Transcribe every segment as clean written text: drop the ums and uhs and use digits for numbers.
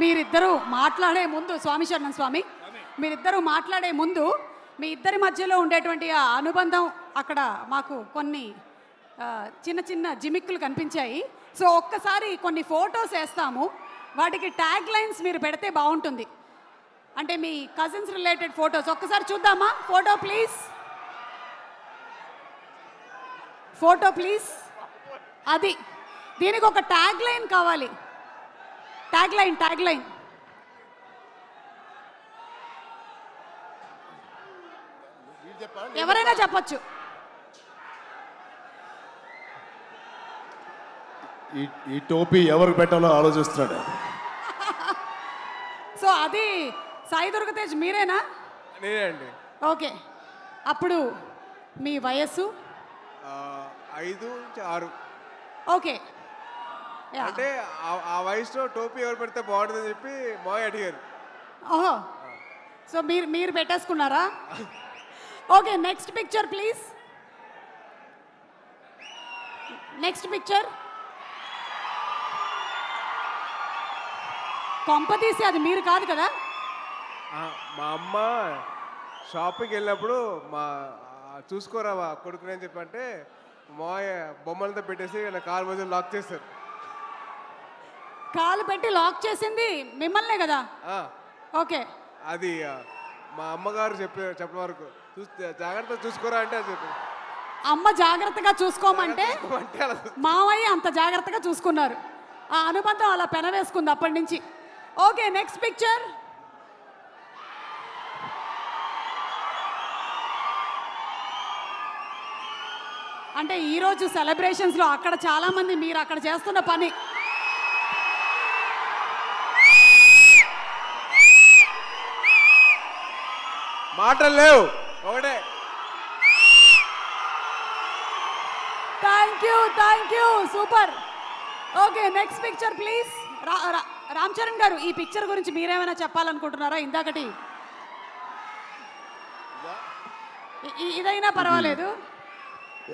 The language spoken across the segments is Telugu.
మీరిద్దరూ మాట్లాడే ముందు స్వామి శరణం స్వామి, మీరిద్దరూ మాట్లాడే ముందు మీ ఇద్దరి మధ్యలో ఉండేటువంటి ఆ అనుబంధం అక్కడ మాకు కొన్ని చిన్న చిన్న జిమిక్కులు కనిపించాయి. సో ఒక్కసారి కొన్ని ఫొటోస్ వేస్తాము, వాటికి ట్యాగ్ లైన్స్ మీరు పెడితే బాగుంటుంది. అంటే మీ కజిన్స్ రిలేటెడ్ ఫొటోస్ ఒక్కసారి చూద్దామా? Photo please, photo please. అది దీనికి ఒక ట్యాగ్ లైన్ కావాలి. Tag line, tag line. ఎవరైనా చెప్పొచ్చు. ఈ టోపీ ఎవరికి పెట్టాలో ఆలోచిస్తున్నాడు. సో అది సాయి దుర్గ తేజ్ మీరేనా? నేనే అండి. ఓకే, అప్పుడు మీ వయస్సు 5 నుంచి 6. ఓకే, అంటే ఆ వయసులో టోపీ ఎవరు పెడితే బాగుంటుందని చెప్పి మాయ అడిగారు. ఓహో, సో మీరు పెట్టేసుకున్నారా? Okay, next picture please. Next picture. కొంపతీసి అది మీరు కాదు కదా? మా అమ్మ షాపింగ్కి వెళ్ళినప్పుడు చూసుకోరా కొడుకుని అని చెప్పంటే మాయ బొమ్మలతో పెట్టేసి నా కారు మధ్య లాక్ చేస్తారు. కాలు పెట్టి లాక్ చేసింది మిమ్మల్నే కదా? ఓకే, అది మా అమ్మగారు చెప్పిన వరకు జాగ్రత్తగా చూసుకోరా అంటే అది చెప్పి అమ్మ జాగ్రత్తగా చూసుకోమంటే మావయ్య అంత జాగ్రత్తగా చూసుకున్నారు. ఆ అనుబంధం అలా పెనవేసుకుంది అప్పటి నుంచి. Okay, next picture. అంటే ఈరోజు సెలబ్రేషన్స్లో అక్కడ చాలామంది మీరు అక్కడ చేస్తున్న పని మాటలు లేవు. ఒకటే thank you super. Okay, next picture please. Ram Charan గారు, ఈ పిక్చర్ గురించి మీరేమైనా చెప్పాలనుకుంటున్నారా? ఇందాకటి ఇదైనా పర్వాలేదు.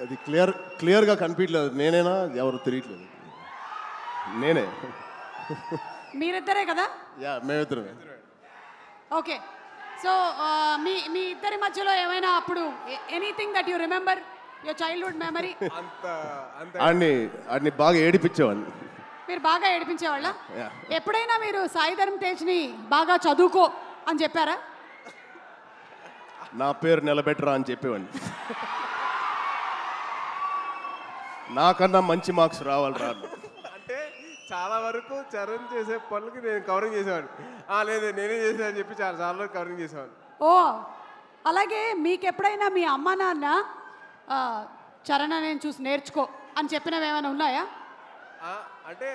అది క్లియర్గా కనిపించలేదు. నేనేనా ఎవరు తెలియట్లేదు. నేనే. మీరిద్దరే కదా? యా, మేమిద్దరమే. ఓకే, సో మీ ఇద్దరి మధ్యలో ఏమైనా అప్పుడు anything that you remember your childhood memory? ఆడిని బాగా ఏడిపించేవాడిని. మీరు బాగా ఏడిపించేవాళ్ళ? ఎప్పుడైనా మీరు సాయి ధరమ్ తేజ్ని బాగా చదువుకో అని చెప్పారా? నా పేరు నిలబెట్టరా అని చెప్పేవాడిని. నాకన్నా మంచి మార్క్స్ రావాలి రా. అంటే చాలా వరకు చరణ్ చేసే పనులకి నేను కవరింగ్ చేసేవాడిని. లేదు నేనే చేసాను చెప్పి చాలా వరకు కవరింగ్ చేసేవాడిని. ఓ, అలాగే మీకు ఎప్పుడైనా మీ అమ్మ నాన్న చరణ్ నేను చూసి నేర్చుకో అని చెప్పినవి ఏమైనా ఉన్నాయా? అంటే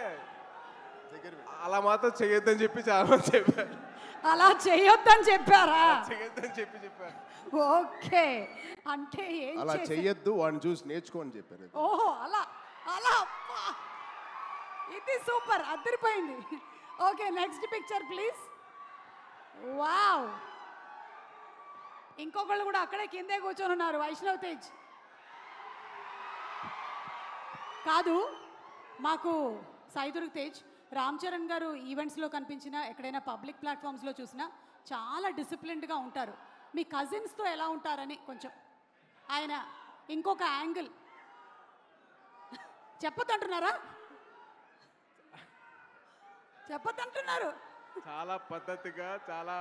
అలా మాత్రం చెయ్యొద్దని చెప్పి చాలా మంది చెప్పారు. అలా చెయ్యొద్దని చెప్పారా? చెయ్యొద్దని చెప్పారు. ఓకే, అంటే అలా చెయ్యొద్దు, వాడిని చూసి నేర్చుకో అని చెప్పారు. ఓహో, అలా అలా. ఇది సూపర్, అదిరిపోయింది. Okay, next picture please. Wow, ఇంకొకళ్ళు కూడా అక్కడే కిందే కూర్చొని ఉన్నారు. వైష్ణవ్ తేజ్ కాదు, మాకు సాయి దుర్గ తేజ్, రామ్ చరణ్ గారు ఈవెంట్స్లో కనిపించినా ఎక్కడైనా పబ్లిక్ ప్లాట్ఫామ్స్లో చూసినా చాలా డిసిప్లిన్డ్గా ఉంటారు. మీ కజిన్స్తో ఎలా ఉంటారని కొంచెం ఆయన ఇంకొక యాంగిల్ చెప్పొద్దంటున్నారా? చెప్పొద్దంటున్నారు. చాలా పద్ధతిగా, చాలా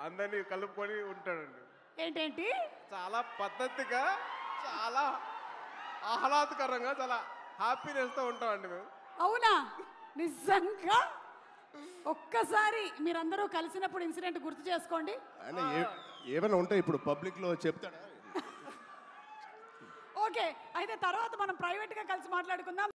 అందరినీ కలుపుకొని ఉంటాడండి. ఏంటేంటి? చాలా పద్ధతిగా, చాలా ఆహ్లాదకరంగా, చాలా హ్యాపీనెస్తో ఉంటామండి మేము. అవునా? నిజంగా ఒక్కసారి మీరందరూ కలిసినప్పుడు ఇన్సిడెంట్ గుర్తు చేసుకోండి. ఏమైనా ఉంటే ఇప్పుడు పబ్లిక్లో చెప్తాడా? ఓకే, అయితే తర్వాత మనం ప్రైవేట్గా కలిసి మాట్లాడుకుందాం.